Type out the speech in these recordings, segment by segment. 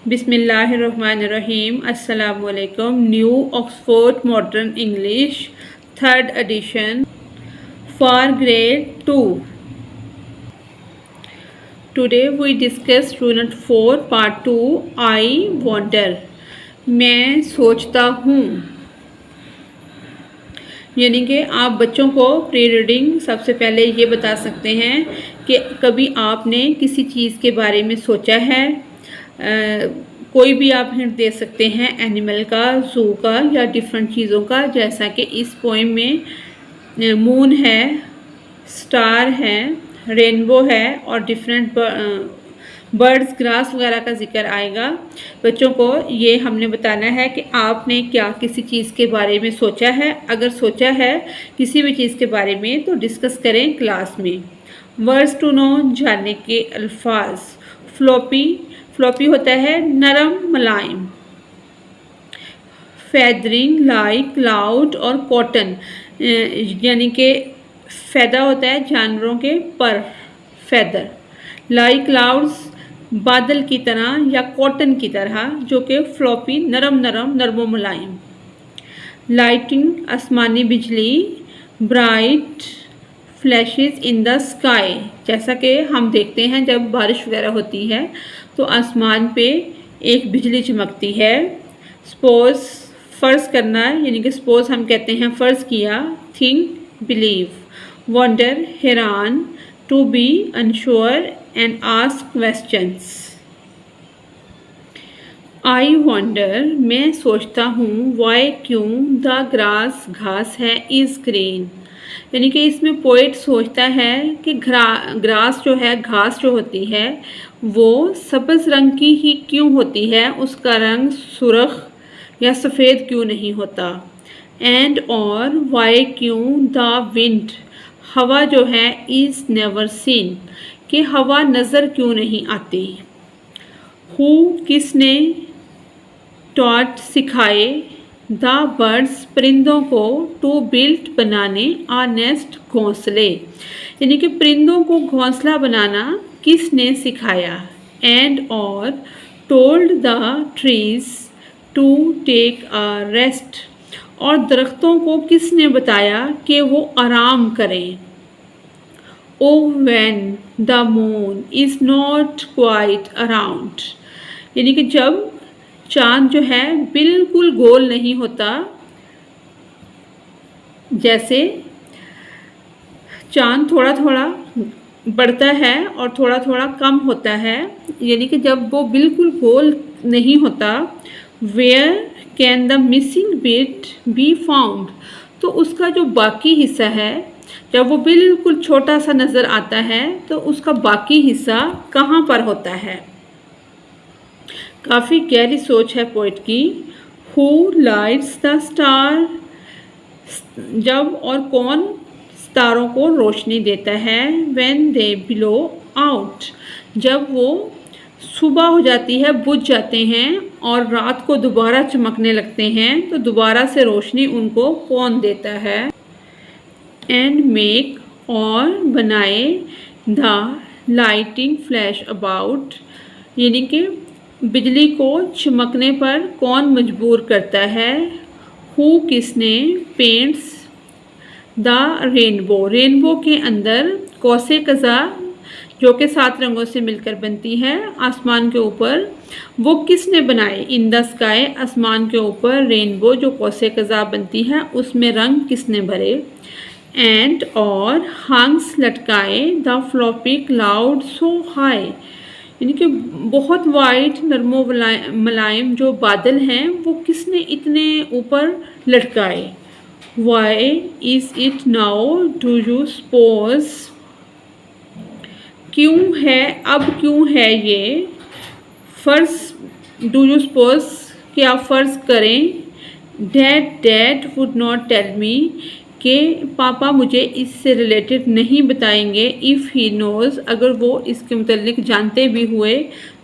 बिस्मिल्लाहिर्रहमानिर्रहीम। अस्सलामुअलैकुम। New Oxford modern English 3rd edition for grade 2. Today we discuss Unit 4 Part 2 I wonder। मैं सोचता हूँ। यानी कि आप बच्चों को प्री रीडिंग सबसे पहले ये बता सकते हैं कि कभी आपने किसी चीज़ के बारे में सोचा है। कोई भी आप हिंट दे सकते हैं, एनिमल का, जू का या डिफरेंट चीज़ों का। जैसा कि इस पोएम में मून है, स्टार है, रेनबो है और डिफरेंट बर्ड्स, ग्रास वगैरह का जिक्र आएगा। बच्चों को ये हमने बताना है कि आपने क्या किसी चीज़ के बारे में सोचा है। अगर सोचा है किसी भी चीज़ के बारे में तो डिस्कस करें क्लास में। वर्ड्स टू नो, जानने के अल्फाज। फ्लॉपी, फ्लॉपी होता है नरम मुलायम। फेदरिंग, लाइक, क्लाउड और कॉटन, यानी कि फैदा होता है जानवरों के पर, फेदर। लाइक क्लाउड्स, बादल की तरह या कॉटन की तरह, जो कि फ्लॉपी नरम नरम, नरमो मुलायम। लाइटिंग, आसमानी बिजली। Bright flashes in the sky, जैसा कि हम देखते हैं जब बारिश वगैरह होती है तो आसमान पे एक बिजली चमकती है। सपोज, फ़र्ज़ करना, यानी कि सपोज हम कहते हैं फ़र्ज़ किया। Think, believe. वंडर, हैरान। To be unsure and ask questions. I wonder, मैं सोचता हूँ। वाई, क्यों। द ग्रास, घास है। इज़ ग्रीन, यानी कि इसमें पोएट सोचता है कि ग्रास जो है, घास जो होती है, वो सब्ज़ रंग की ही क्यों होती है, उसका रंग सुर्ख या सफ़ेद क्यों नहीं होता। एंड और वाई, क्यों। द विंड, हवा जो है, इज़ नेवर सीन, कि हवा नज़र क्यों नहीं आती। हु, किसने। टॉट, सिखाए। द बर्ड्स, परिंदों को। टू बिल्ड, बनाने। आ नेस्ट, घोंसले, यानी कि परिंदों को घोंसला बनाना किसने सिखाया। एंड और told the trees to take a rest, और दरख्तों को किसने बताया कि वो आराम करें। Oh when the moon is not quite around, यानी कि जब चाँद जो है बिल्कुल गोल नहीं होता, जैसे चाँद थोड़ा थोड़ा बढ़ता है और थोड़ा थोड़ा कम होता है, यानी कि जब वो बिल्कुल गोल नहीं होता। Where can the missing bit be found, तो उसका जो बाकी हिस्सा है, जब वो बिल्कुल छोटा सा नज़र आता है तो उसका बाकी हिस्सा कहाँ पर होता है। काफ़ी गहरी सोच है पोइट की। हु लाइट्स द स्टार, जब और कौन सितारों को रोशनी देता है। व्हेन दे ब्लो आउट, जब वो सुबह हो जाती है, बुझ जाते हैं और रात को दोबारा चमकने लगते हैं तो दोबारा से रोशनी उनको कौन देता है। एंड मेक, और बनाए। द लाइटिंग फ्लैश अबाउट, यानी कि बिजली को चमकने पर कौन मजबूर करता है। हु, किसने। पेंट्स द रेनबो, रेनबो के अंदर कौसे कज़ा, जो कि 7 रंगों से मिलकर बनती है आसमान के ऊपर, वो किसने बनाए। इन द स्काई, आसमान के ऊपर रेनबो जो कौसे कज़ा बनती है उसमें रंग किसने भरे। एंड और हंग्स, लटकाए। The floppy cloud so high, यानी कि बहुत वाइट, नरमो मुलायम जो बादल हैं वो किसने इतने ऊपर लटकाए। Why is it now, do you suppose, क्यों है, अब क्यों है ये। फ़र्ज़, डू यू सपोज, कि आप फ़र्ज़ करें। Dad would not tell me, कि पापा मुझे इससे रिलेटेड नहीं बताएंगे। इफ़ ही नोज़, अगर वो इसके मुतल्लिक जानते भी हुए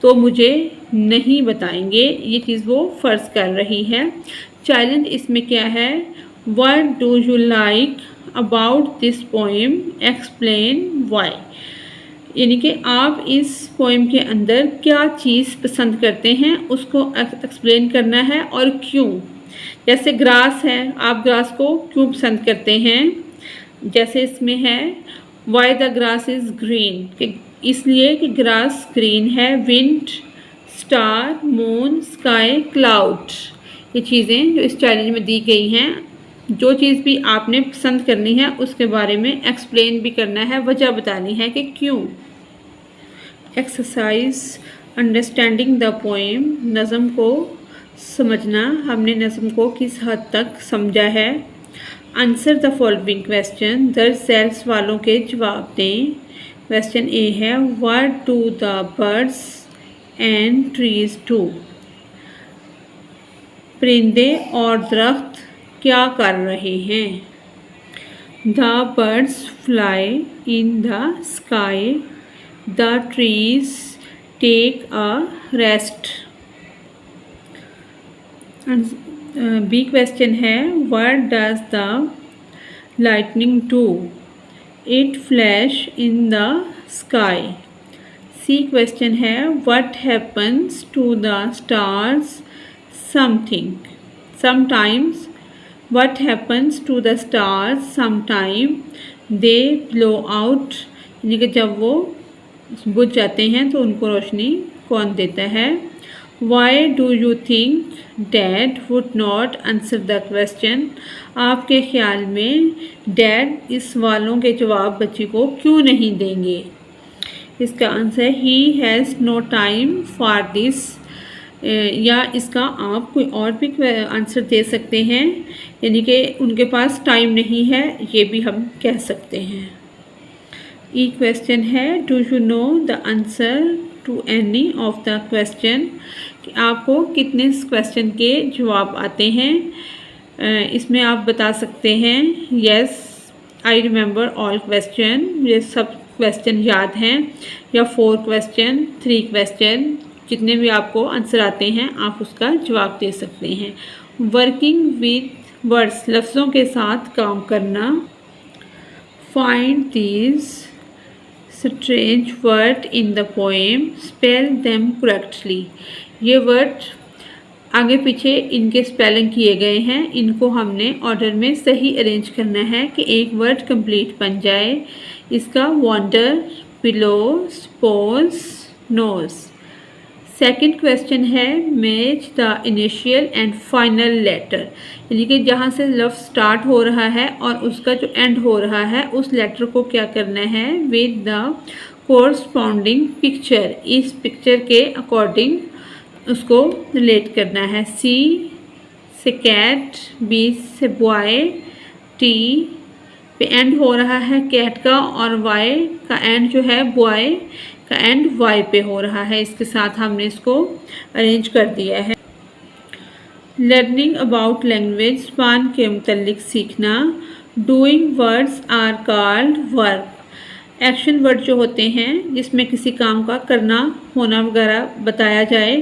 तो मुझे नहीं बताएंगे। ये चीज़ वो फ़र्ज़ कर रही है। चैलेंज इसमें क्या है। What do you like about this poem, explain why, यानी कि आप इस पोएम के अंदर क्या चीज़ पसंद करते हैं उसको एक्सप्लेन करना है और क्यों। जैसे ग्रास है, आप ग्रास को क्यों पसंद करते हैं। जैसे इसमें है why the grass is green, कि इसलिए कि ग्रास ग्रीन है। Wind, star, moon, sky, cloud, ये चीज़ें जो इस चैलेंज में दी गई हैं। जो चीज़ भी आपने पसंद करनी है उसके बारे में एक्सप्लेन भी करना है, वजह बतानी है कि क्यों। एक्सरसाइज अंडरस्टैंडिंग द पोएम, नज़म को समझना, हमने नज़म को किस हद तक समझा है। आंसर द फॉलोइंग क्वेश्चन, दर्ज झैल सवालों के जवाब दें। क्वेश्चन ए है what do the birds and trees do, परिंदे और दरख्त क्या कर रहे हैं। The birds fly in the sky, the trees take a rest. B question है what does the lightning do, it flash in the sky. C question है what happens to the stars sometimes, what happens to the stars sometime they blow out, यानी कि जब वो बुझ जाते हैं तो उनको रोशनी कौन देता है। why do you think dad would not answer the question, आपके ख्याल में डैड इस सवालों के जवाब बच्ची को क्यों नहीं देंगे। इसका answer he has no time for this, या इसका आप कोई और भी आंसर दे सकते हैं, यानी कि उनके पास टाइम नहीं है, ये भी हम कह सकते हैं। ई क्वेश्चन है do you know the answer to any of the question, कि आपको कितने क्वेश्चन के जवाब आते हैं। इसमें आप बता सकते हैं yes I remember all question, मुझे सब क्वेश्चन याद हैं, या 4 क्वेश्चन, 3 क्वेश्चन, जितने भी आपको आंसर आते हैं आप उसका जवाब दे सकते हैं। वर्किंग विद वर्ड्स, लफ्ज़ों के साथ काम करना। Find these strange word in the poem, spell them correctly. ये वर्ड आगे पीछे इनके स्पेलिंग किए गए हैं, इनको हमने ऑर्डर में सही अरेंज करना है कि एक वर्ड कंप्लीट बन जाए। इसका wonder, below, suppose, nose. Second question है match the initial and final letter, यानी कि जहाँ से लफ्ज़ स्टार्ट हो रहा है और उसका जो एंड हो रहा है उस लेटर को क्या करना है विद द कोरस्पॉन्डिंग पिक्चर, इस पिक्चर के अकॉर्डिंग उसको रिलेट करना है। सी से कैट, बी से बॉय, टी पे एंड हो रहा है कैट का और वाई का एंड जो है बॉय का एंड वाई पे हो रहा है। इसके साथ हमने इसको अरेंज कर दिया है। लर्निंग अबाउट लैंग्वेज, ज़बान के मुतल्लिक सीखना। Doing words are called verb, action word जो होते हैं जिसमें किसी काम का करना होना वगैरह बताया जाए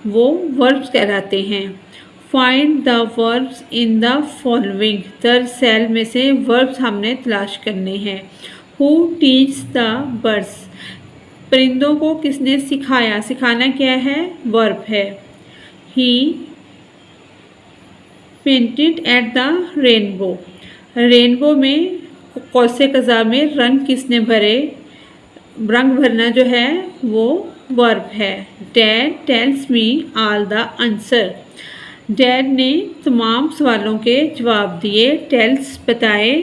वो वर्ब्स कहलाते हैं। Find the verbs in the following, दर्ज सेल में से वर्ब्स हमने तलाश करने हैं। हु टीच द बर्ड्स, परिंदों को किसने सिखाया, सिखाना क्या है वर्ब है। He painted at the rainbow, rainbow में कौसे कज़ा में रंग किसने भरे, रंग भरना जो है वो वर्ब है। Dad tells me all the answer, dad ने तमाम सवालों के जवाब दिए। टेल्स बताए,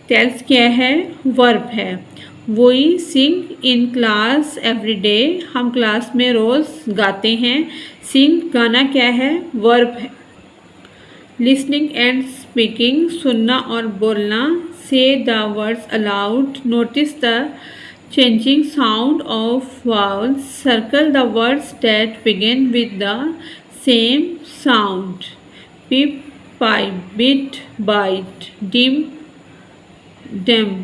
टेल्स क्या है वर्ब है। We sing in class every day, हम क्लास में रोज़ गाते हैं। सिंग गाना क्या है वर्ब है। लिसनिंग एंड स्पीकिंग, सुनना और बोलना। Say the words aloud, notice the changing sound of vowels. Circle the words that begin with the same sound. Pip, pipe, bit, bite, dim, dime,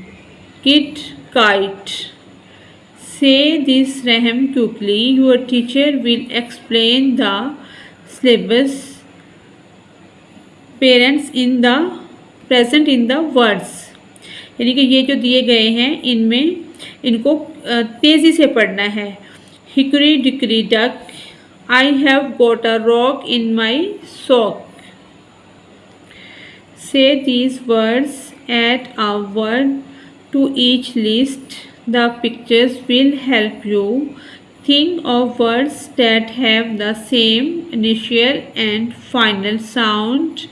kit, kite. Say this rhyme quickly, your teacher will explain the syllabus. Parents in the present in the words, यानी कि ये जो दिए गए हैं इनमें इनको तेज़ी से पढ़ना है। Hickory dickory dock, I have got a rock in my sock. Say these words, add a word to each list. The pictures will help you. Think of words that have the same initial and final sound,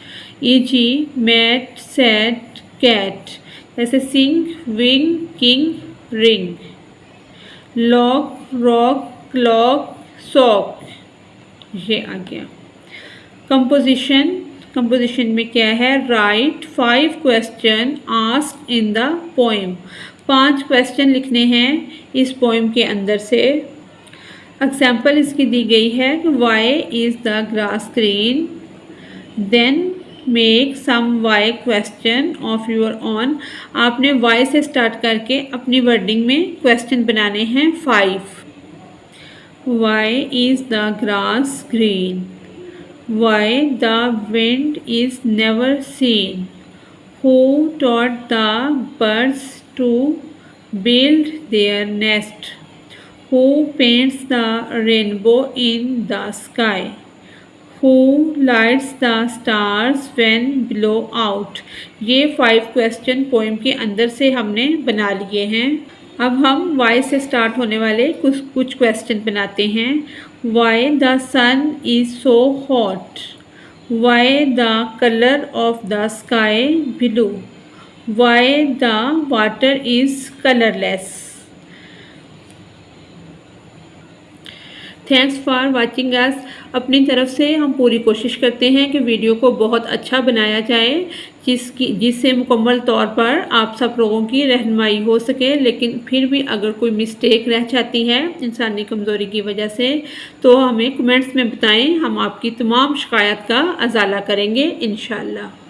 e.g. mat, sat, cat. जैसे sing, wing, king, ring. Lock, rock, clock, sock. ये आ गया। Composition में क्या है? Right 5 question asked in the poem. 5 question लिखने हैं इस poem के अंदर से। एग्जाम्पल इसकी दी गई है कि why is the grass green, then make some why question of your own. आपने वाई से स्टार्ट करके अपनी वर्डिंग में क्वेश्चन बनाने हैं 5। Why is the grass green, why the wind is never seen, who taught the birds to build their nest, who paints the rainbow in the sky, who lights the stars when blow out। ये 5 question poem के अंदर से हमने बना लिए हैं। अब हम वाई से स्टार्ट होने वाले कुछ क्वेश्चन बनाते हैं। Why the sun is so hot, why the colour of the sky blue, why the water is colourless. Thanks for watching us. अपनी तरफ से हम पूरी कोशिश करते हैं कि वीडियो को बहुत अच्छा बनाया जाए, जिससे मुकम्मल तौर पर आप सब लोगों की रहनुमाई हो सके। लेकिन फिर भी अगर कोई मिस्टेक रह जाती है इंसानी कमज़ोरी की वजह से, तो हमें कमेंट्स में बताएं। हम आपकी तमाम शिकायत का अजाला करेंगे इंशाअल्लाह।